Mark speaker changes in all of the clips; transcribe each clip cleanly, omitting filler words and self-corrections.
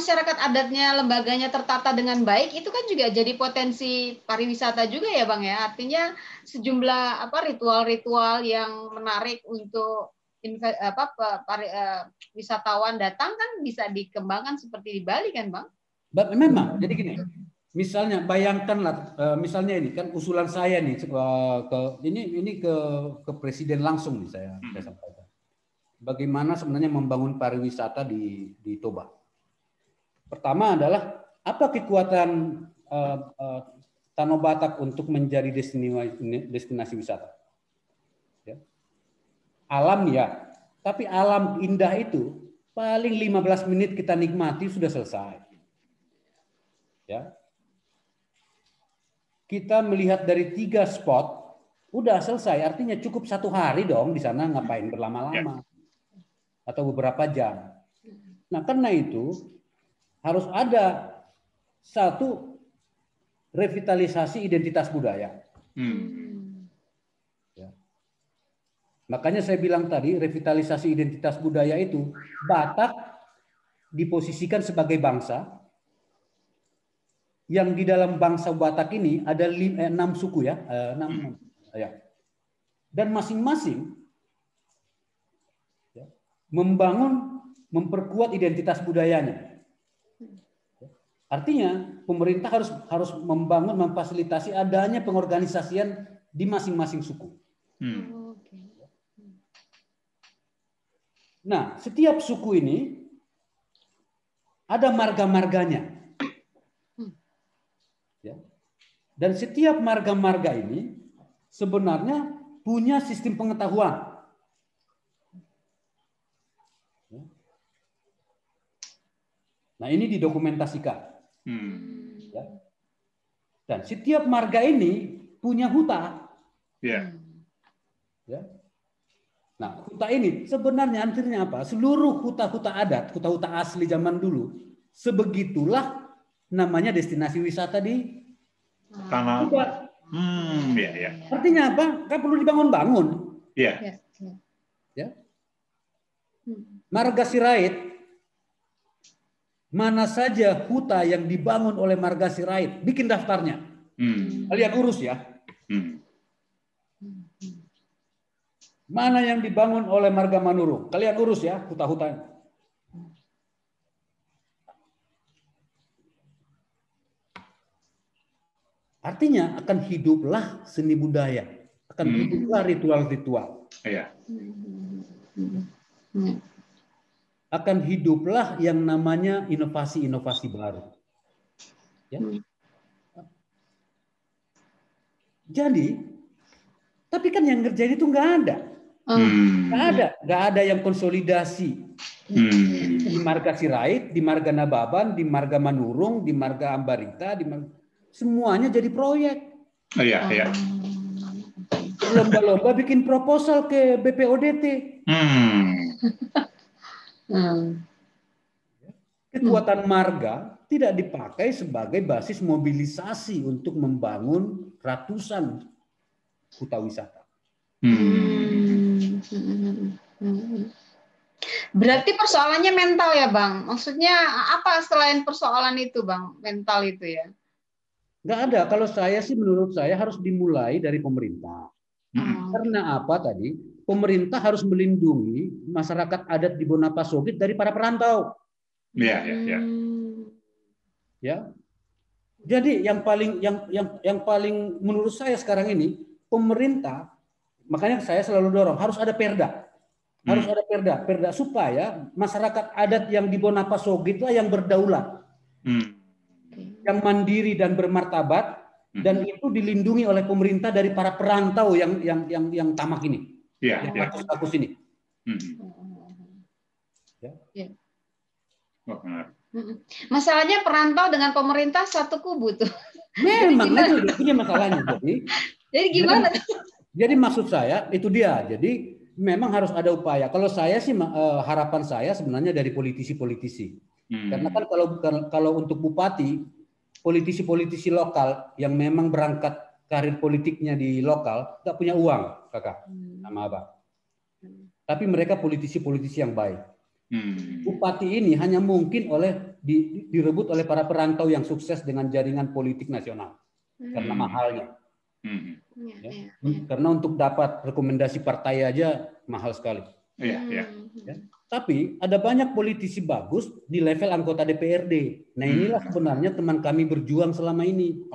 Speaker 1: masyarakat adatnya, lembaganya tertata dengan baik, itu kan juga jadi potensi pariwisata juga ya Bang ya. Artinya sejumlah ritual-ritual yang menarik untuk wisatawan datang kan bisa dikembangkan seperti di Bali kan Bang?
Speaker 2: Memang, jadi gini, misalnya bayangkanlah, misalnya ini kan usulan saya nih ke presiden langsung nih saya sampaikan. Bagaimana sebenarnya membangun pariwisata di Toba? Pertama adalah apa kekuatan Tanah Batak untuk menjadi destinasi wisata? Ya. Alam ya, tapi alam indah itu paling 15 menit kita nikmati sudah selesai. Ya. Kita melihat dari 3 spot, udah selesai. Artinya cukup 1 hari dong di sana, ngapain berlama-lama atau beberapa jam. Nah, karena itu harus ada satu revitalisasi identitas budaya. Ya. Makanya saya bilang tadi, revitalisasi identitas budaya itu Batak diposisikan sebagai bangsa yang di dalam bangsa Batak ini ada 6 suku ya, 6 ya. Dan masing-masing ya, memperkuat identitas budayanya. Artinya pemerintah harus memfasilitasi adanya pengorganisasian di masing-masing suku. Nah, setiap suku ini ada marga-marganya. Ya. Dan setiap marga-marga ini sebenarnya punya sistem pengetahuan. Ya. Nah, ini didokumentasikan. Ya. Dan setiap marga ini punya huta.
Speaker 3: Ya.
Speaker 2: Nah, huta ini sebenarnya artinya apa? Seluruh huta-huta adat, huta-huta asli zaman dulu, sebegitulah namanya destinasi wisata di
Speaker 3: Tanah.
Speaker 2: Toba.
Speaker 3: Ya.
Speaker 2: Artinya apa? Kan perlu dibangun-bangun.
Speaker 3: Ya.
Speaker 2: Ya. Marga Sirait, mana saja huta yang dibangun oleh Marga Sirait, bikin daftarnya. Kalian urus ya. Mana yang dibangun oleh Marga Manurung? Kalian urus ya, huta-huta. Artinya akan hiduplah seni budaya, akan hiduplah ritual-ritual.
Speaker 3: Iya.
Speaker 2: Akan hiduplah yang namanya inovasi-inovasi baru. Ya. Jadi, tapi kan yang ngerjain itu nggak ada. Nggak ada yang konsolidasi di Marga Sirait, di Marga Nababan, di Marga Manurung, di Marga Ambarita, semuanya jadi proyek.
Speaker 3: Iya.
Speaker 2: Lomba-lomba bikin proposal ke BPODT. Kekuatan marga tidak dipakai sebagai basis mobilisasi untuk membangun ratusan huta wisata.
Speaker 1: Berarti persoalannya mental ya Bang? Maksudnya apa selain persoalan itu Bang? Mental itu ya?
Speaker 2: Nggak ada. Kalau saya sih menurut saya harus dimulai dari pemerintah. Karena apa tadi? Pemerintah harus melindungi masyarakat adat di Bonapasogit dari para perantau.
Speaker 3: Iya.
Speaker 2: Ya. Jadi yang paling menurut saya sekarang ini pemerintah, makanya saya selalu dorong harus ada perda. Harus ada perda supaya masyarakat adat yang di Bonapasogit lah yang berdaulat. Yang mandiri dan bermartabat dan itu dilindungi oleh pemerintah dari para perantau yang tamak ini.
Speaker 3: Iya.
Speaker 2: Yang kakus ini.
Speaker 1: Ya.
Speaker 3: Oh, benar.
Speaker 1: Masalahnya perantau dengan pemerintah satu kubu tuh.
Speaker 2: Memang itu punya masalahnya.
Speaker 1: Jadi gimana?
Speaker 2: Jadi maksud saya itu dia. Jadi memang harus ada upaya. Kalau saya sih harapan saya sebenarnya dari politisi-politisi. Karena kan kalau untuk bupati, politisi-politisi lokal yang memang berangkat karir politiknya di lokal nggak punya uang, kakak sama abang. Tapi mereka politisi-politisi yang baik. Bupati ini hanya mungkin oleh direbut oleh para perantau yang sukses dengan jaringan politik nasional karena mahalnya. Ya. Karena untuk dapat rekomendasi partai aja mahal sekali. Ya. Tapi ada banyak politisi bagus di level anggota DPRD. Nah inilah sebenarnya teman kami berjuang selama ini.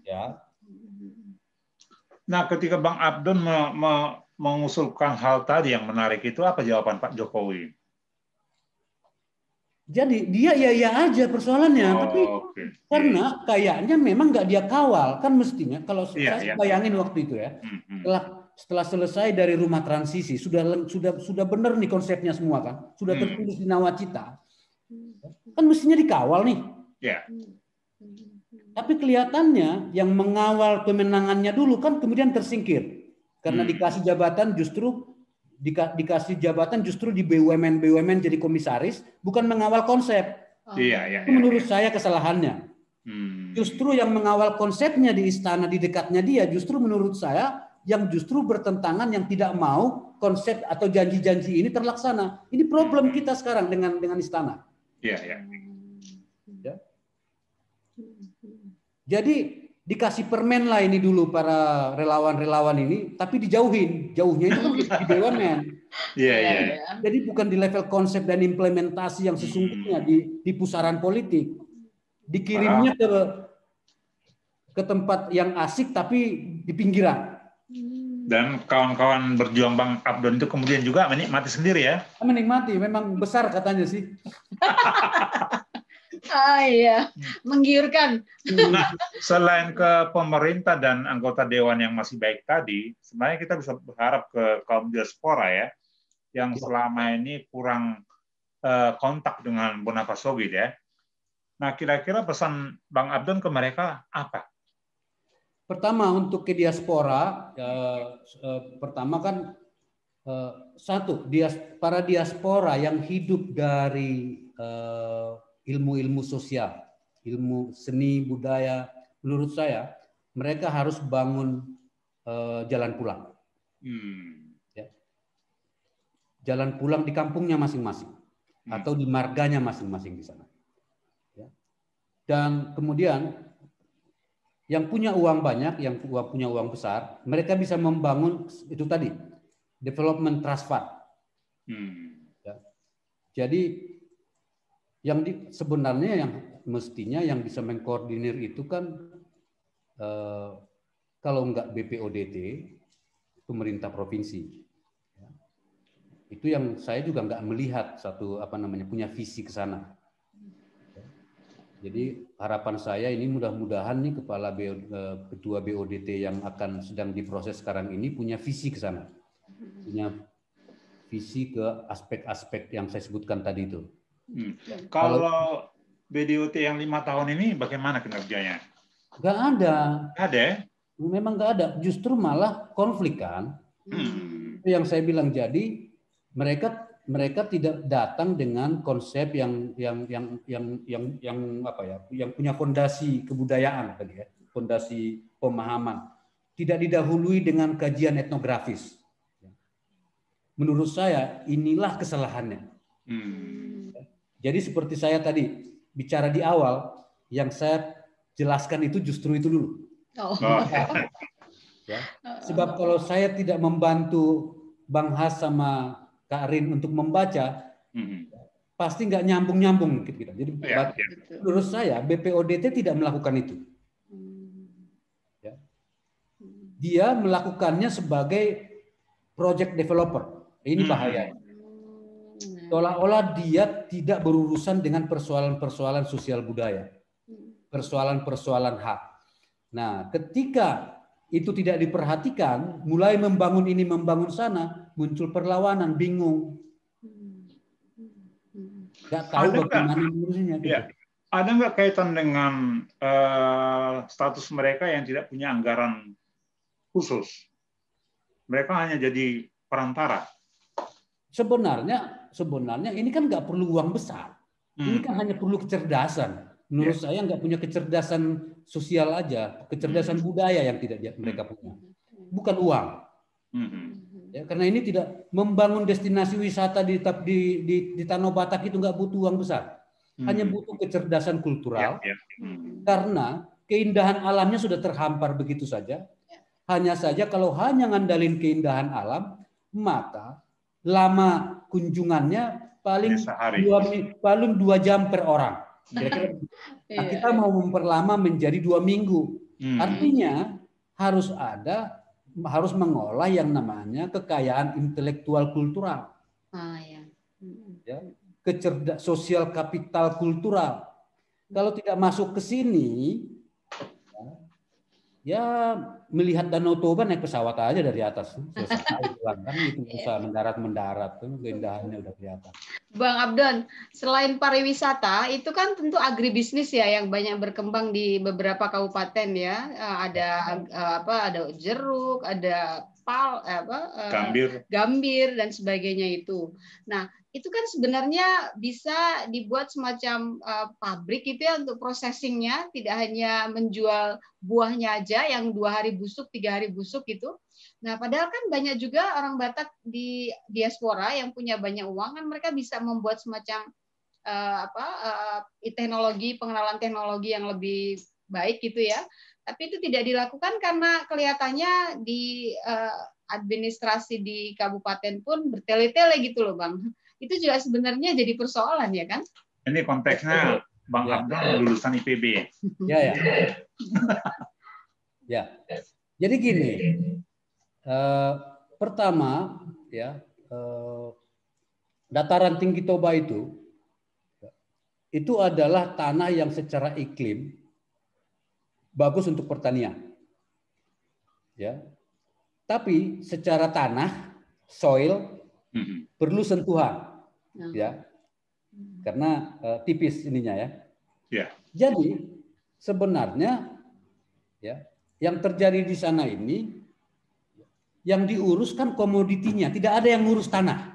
Speaker 2: Ya.
Speaker 3: Nah ketika Bang Abdon mengusulkan hal tadi yang menarik itu, apa jawaban Pak Jokowi?
Speaker 2: Jadi dia ya aja persoalannya, tapi karena kayaknya memang nggak dia kawal, kan mestinya kalau saya bayangin waktu itu ya, setelah selesai dari rumah transisi sudah benar nih konsepnya semua kan, sudah tertulis di nawacita, kan mestinya dikawal nih. Tapi kelihatannya yang mengawal pemenangannya dulu kan kemudian tersingkir karena dikasih jabatan justru di BUMN jadi komisaris, bukan mengawal konsep. Itu menurut saya kesalahannya. Justru yang mengawal konsepnya di istana di dekatnya dia, justru menurut saya yang justru bertentangan, yang tidak mau konsep atau janji-janji ini terlaksana. Ini problem kita sekarang dengan istana. Ya. Jadi dikasih permen lah ini dulu para relawan-relawan ini, tapi jauhnya itu di BUMN. Jadi bukan di level konsep dan implementasi yang sesungguhnya di pusaran politik. Dikirimnya ke tempat yang asik tapi di pinggiran.
Speaker 3: Dan kawan-kawan berjuang Bang Abdon itu kemudian juga menikmati sendiri ya?
Speaker 2: Menikmati, memang besar katanya sih.
Speaker 1: Iya, menggiurkan.
Speaker 3: Nah, selain ke pemerintah dan anggota dewan yang masih baik tadi, sebenarnya kita bisa berharap ke kaum diaspora ya, yang selama ini kurang kontak dengan Bonapasogit ya. Nah, kira-kira pesan Bang Abdon ke mereka apa?
Speaker 2: Pertama untuk ke diaspora, pertama kan para diaspora yang hidup dari ilmu-ilmu sosial, ilmu seni budaya, menurut saya mereka harus bangun jalan pulang. Ya. Jalan pulang di kampungnya masing-masing atau di marganya masing-masing di sana. Ya. Dan kemudian yang punya uang banyak, yang punya uang besar, mereka bisa membangun itu tadi development trust fund. Ya. Jadi sebenarnya yang mestinya yang bisa mengkoordinir itu kan kalau enggak BPODT, pemerintah provinsi. Ya. Itu yang saya juga enggak melihat punya visi ke sana. Ya. Jadi harapan saya ini mudah-mudahan nih ketua BODT yang akan sedang diproses sekarang ini punya visi ke sana. Punya visi ke aspek-aspek yang saya sebutkan tadi itu.
Speaker 3: Kalau BDOT yang 5 tahun ini bagaimana kinerjanya?
Speaker 2: Nggak ada.
Speaker 3: Ada?
Speaker 2: Memang nggak ada. Justru malah konflik kan. Itu yang saya bilang. Jadi mereka tidak datang dengan konsep yang punya fondasi kebudayaan tadi ya, fondasi pemahaman. Tidak didahului dengan kajian etnografis. Menurut saya inilah kesalahannya. Jadi seperti saya tadi bicara di awal, yang saya jelaskan itu justru itu dulu. Ya. Sebab kalau saya tidak membantu Bang Has sama Kak Rin untuk membaca, pasti nggak nyambung-nyambung kita. Jadi menurut saya BPODT tidak melakukan itu. Ya. Dia melakukannya sebagai project developer. Ini bahaya. Seolah-olah dia tidak berurusan dengan persoalan-persoalan sosial budaya, persoalan-persoalan hak. Nah, ketika itu tidak diperhatikan, mulai membangun ini, membangun sana, muncul perlawanan, bingung. Nggak tahu bagaimana menurutnya.
Speaker 3: Ya. Ada nggak kaitan dengan status mereka yang tidak punya anggaran khusus? Mereka hanya jadi perantara.
Speaker 2: Sebenarnya ini kan nggak perlu uang besar. Ini kan hanya perlu kecerdasan. Menurut saya nggak punya kecerdasan sosial aja, kecerdasan budaya yang tidak mereka punya. Bukan uang. Ya, karena ini tidak membangun destinasi wisata di Tanah Batak itu nggak butuh uang besar. hanya butuh kecerdasan kultural, karena keindahan alamnya sudah terhampar begitu saja. Hanya saja kalau hanya ngandalin keindahan alam, maka lama kunjungannya paling 2 jam per orang. Kira-kira kita mau memperlama menjadi 2 minggu. Artinya harus mengolah yang namanya kekayaan intelektual kultural. Ya, sosial kapital kultural. Kalau tidak masuk ke sini, ya melihat Danau Toba naik pesawat aja dari atas, selesai pulang kan itu, bisa mendarat keindahannya udah kelihatan.
Speaker 1: Bang Abdon, selain pariwisata itu kan tentu agribisnis ya yang banyak berkembang di beberapa kabupaten ya. Ada jeruk, ada gambir dan sebagainya itu. Nah, itu kan sebenarnya bisa dibuat semacam pabrik gitu ya untuk processingnya, tidak hanya menjual buahnya aja yang 2 hari busuk, 3 hari busuk gitu. Nah, padahal kan banyak juga orang Batak di diaspora yang punya banyak uang, kan mereka bisa membuat semacam pengenalan teknologi yang lebih baik gitu ya. Tapi itu tidak dilakukan karena kelihatannya di administrasi di kabupaten pun bertele-tele gitu loh, Bang. Itu juga sebenarnya jadi persoalan ya kan?
Speaker 3: Ini konteksnya Bang Abdon lulusan IPB.
Speaker 2: Ya. Ya. Jadi gini, pertama ya, dataran tinggi Toba itu adalah tanah yang secara iklim bagus untuk pertanian. Ya. Tapi secara tanah, soil perlu sentuhan. Ya, karena tipis ininya ya. Jadi sebenarnya ya yang terjadi di sana ini yang diurus kan komoditinya, tidak ada yang ngurus tanah.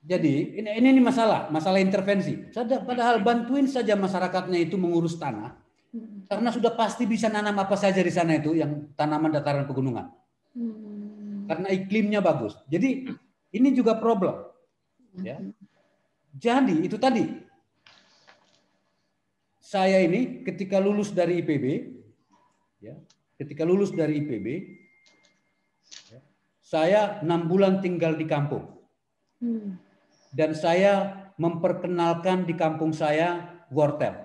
Speaker 2: Jadi ini masalah intervensi. Padahal bantuin saja masyarakatnya itu mengurus tanah, karena sudah pasti bisa nanam apa saja di sana itu yang tanaman dataran pegunungan. Karena iklimnya bagus. Jadi ini juga problem. Ya. Jadi itu tadi saya ini ketika lulus dari IPB, ya, ya, saya 6 bulan tinggal di kampung, dan saya memperkenalkan di kampung saya wortel.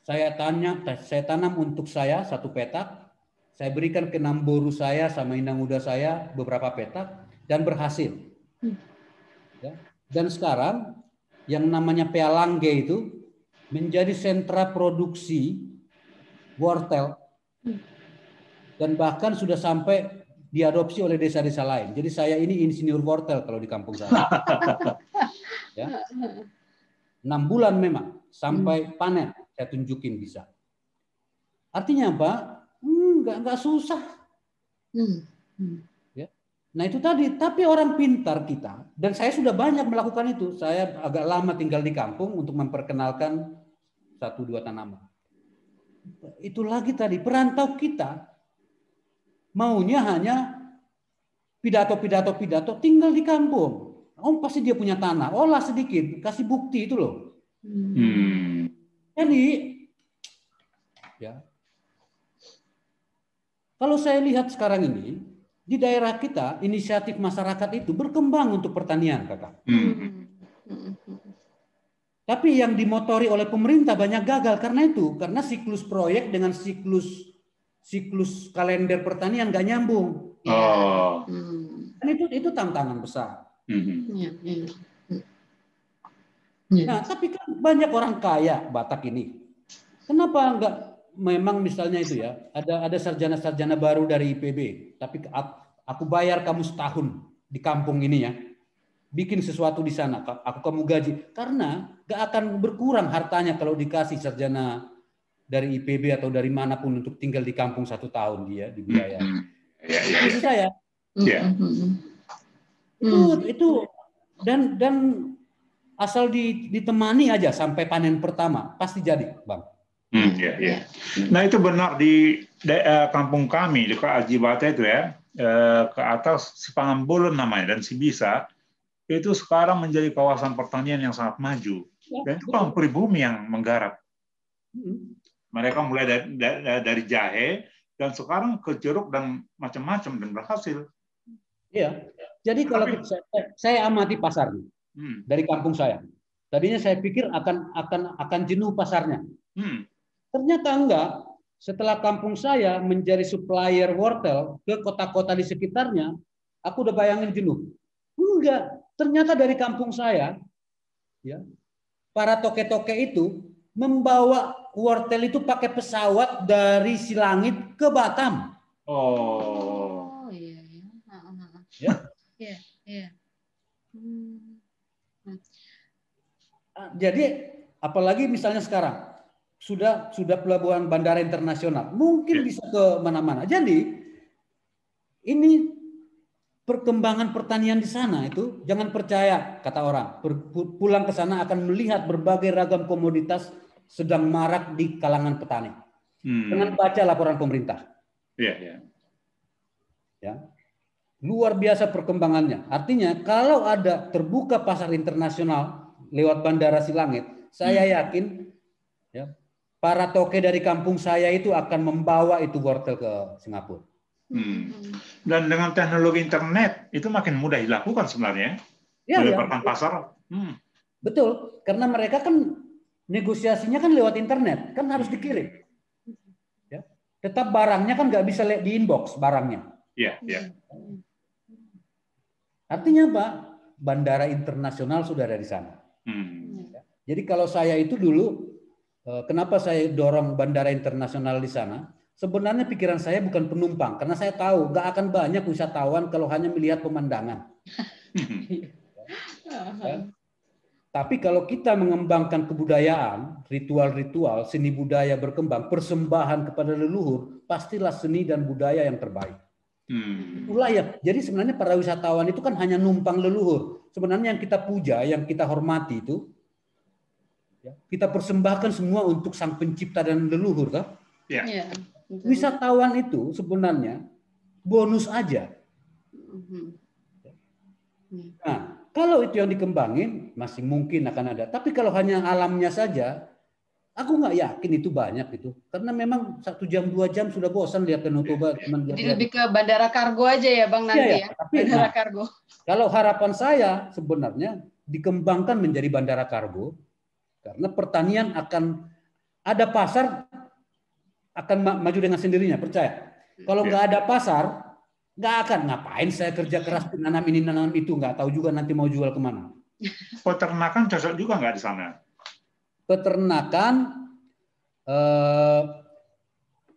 Speaker 2: Saya tanam untuk saya 1 petak, saya berikan ke Namboru saya sama Inang Uda saya beberapa petak dan berhasil. Ya. Dan sekarang yang namanya Pealangge itu menjadi sentra produksi wortel dan bahkan sudah sampai diadopsi oleh desa-desa lain. Jadi saya ini insinyur wortel kalau di kampung saya. Ya. 6 bulan memang sampai panen saya tunjukin bisa. Artinya apa? Enggak susah. Nah itu tadi, tapi orang pintar kita, dan saya sudah banyak melakukan itu. Saya agak lama tinggal di kampung untuk memperkenalkan 1-2 tanaman. Itu lagi tadi, perantau kita maunya hanya pidato, tinggal di kampung. Oh pasti dia punya tanah, olah sedikit, kasih bukti itu loh. Jadi, ya, kalau saya lihat sekarang ini, di daerah kita, inisiatif masyarakat itu berkembang untuk pertanian, Kakak. Tapi yang dimotori oleh pemerintah banyak gagal karena siklus proyek dengan siklus kalender pertanian nggak nyambung. Dan itu tantangan besar. Nah, tapi kan banyak orang kaya Batak ini. Kenapa nggak? Memang misalnya itu ya, ada sarjana-sarjana baru dari IPB, tapi aku bayar kamu setahun di kampung ini ya, bikin sesuatu di sana, aku kamu gaji, karena gak akan berkurang hartanya kalau dikasih sarjana dari IPB atau dari manapun untuk tinggal di kampung 1 tahun dia dibiayai. Itu saya. Itu dan asal ditemani aja sampai panen pertama pasti jadi, Bang.
Speaker 3: Nah itu benar di kampung kami di Ajibata itu ya, ke atas Sipangambulun namanya dan Sibisa itu sekarang menjadi kawasan pertanian yang sangat maju. Dan itu kaum pribumi yang menggarap. Mereka mulai dari jahe, dan sekarang ke jeruk dan macam-macam, dan berhasil.
Speaker 2: Iya. Jadi kalau saya amati pasarnya dari kampung saya. Tadinya saya pikir akan jenuh pasarnya. Ternyata enggak. Setelah kampung saya menjadi supplier wortel ke kota-kota di sekitarnya, aku udah bayangin jenuh. Enggak. Ternyata dari kampung saya, ya, para toke-toke itu membawa wortel itu pakai pesawat dari Silangit ke Batam.
Speaker 1: Oh, iya.
Speaker 2: Ya.
Speaker 1: Iya.
Speaker 2: Jadi apalagi misalnya sekarang sudah pelabuhan bandara internasional, mungkin bisa ke mana-mana. Jadi ini perkembangan pertanian di sana itu jangan percaya kata orang. Pulang ke sana akan melihat berbagai ragam komoditas sedang marak di kalangan petani. Dengan baca laporan pemerintah. Ya. Luar biasa perkembangannya. Artinya kalau ada terbuka pasar internasional lewat bandara Silangit, saya yakin ya, para toke dari kampung saya itu akan membawa itu wortel ke Singapura.
Speaker 3: Dan dengan teknologi internet itu makin mudah dilakukan sebenarnya. Mendapatkan pasar.
Speaker 2: Betul, karena mereka kan negosiasinya kan lewat internet, kan harus dikirim. Ya. Tetap barangnya kan nggak bisa di inbox barangnya.
Speaker 3: Iya.
Speaker 2: Artinya apa? Bandara internasional sudah ada di sana. Jadi kalau saya itu dulu, kenapa saya dorong bandara internasional di sana? Sebenarnya pikiran saya bukan penumpang, karena saya tahu nggak akan banyak wisatawan kalau hanya melihat pemandangan. Ya. Tapi kalau kita mengembangkan kebudayaan, ritual-ritual, seni budaya berkembang, persembahan kepada leluhur, pastilah seni dan budaya yang terbaik. Itulah ya. Jadi sebenarnya para wisatawan itu kan hanya numpang leluhur. Sebenarnya yang kita puja, yang kita hormati itu, ya, kita persembahkan semua untuk sang pencipta dan leluhur, kan?
Speaker 3: Ya.
Speaker 2: Wisatawan itu sebenarnya bonus aja. Nah, kalau itu yang dikembangin masih mungkin akan ada. Tapi kalau hanya alamnya saja, aku nggak yakin itu banyak itu. Karena memang 1 jam 2 jam sudah bosan lihat Danau Toba.
Speaker 1: Jadi lebih ke bandara kargo aja ya Bang nanti ya.
Speaker 2: Tapi,
Speaker 1: bandara kargo.
Speaker 2: Kalau harapan saya sebenarnya dikembangkan menjadi bandara kargo, karena pertanian akan ada pasar, akan maju dengan sendirinya, percaya. Kalau nggak ada pasar, nggak akan. Ngapain saya kerja keras nanam ini nanam itu, nggak tahu juga nanti mau jual kemana.
Speaker 3: Peternakan cocok juga nggak di sana?
Speaker 2: Peternakan,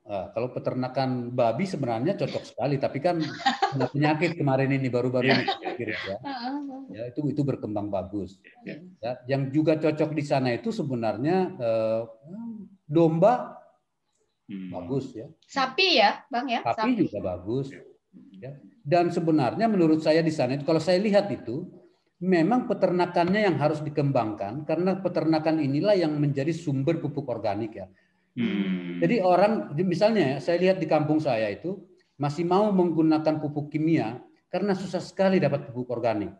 Speaker 2: kalau peternakan babi sebenarnya cocok sekali, tapi kan ada penyakit kemarin ini baru-baru ini, ya itu berkembang bagus. Ya, yang juga cocok di sana itu sebenarnya domba. Bagus ya.
Speaker 1: Sapi ya, Bang ya.
Speaker 2: Sapi juga bagus. Ya. Dan sebenarnya menurut saya di sana itu kalau saya lihat itu memang peternakannya yang harus dikembangkan karena peternakan inilah yang menjadi sumber pupuk organik ya. Jadi orang misalnya saya lihat di kampung saya itu masih mau menggunakan pupuk kimia karena susah sekali dapat pupuk organik.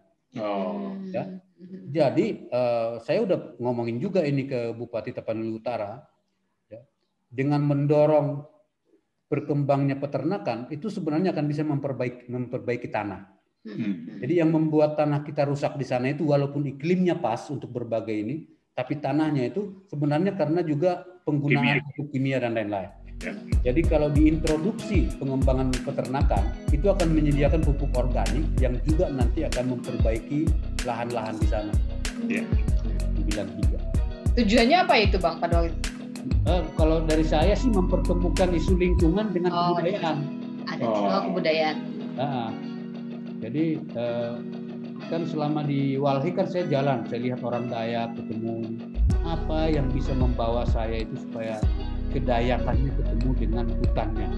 Speaker 2: Ya. Jadi saya udah ngomongin juga ini ke Bupati Tapanuli Utara. Dengan mendorong berkembangnya peternakan itu sebenarnya akan bisa memperbaiki tanah. Jadi yang membuat tanah kita rusak di sana itu walaupun iklimnya pas untuk berbagai ini, tapi tanahnya itu sebenarnya karena juga penggunaan pupuk kimia dan lain-lain. Jadi kalau diintroduksi pengembangan peternakan itu akan menyediakan pupuk organik yang juga nanti akan memperbaiki lahan-lahan di sana. Dibilang juga.
Speaker 1: Tujuannya apa itu Bang pada waktu itu?
Speaker 2: Kalau dari saya sih mempertemukan isu lingkungan dengan kebudayaan.
Speaker 1: Ada kebudayaan.
Speaker 2: Jadi kan selama di Walhi kan saya jalan, saya lihat orang Dayak, ketemu apa yang bisa membawa saya itu supaya kedayakannya ketemu dengan hutannya.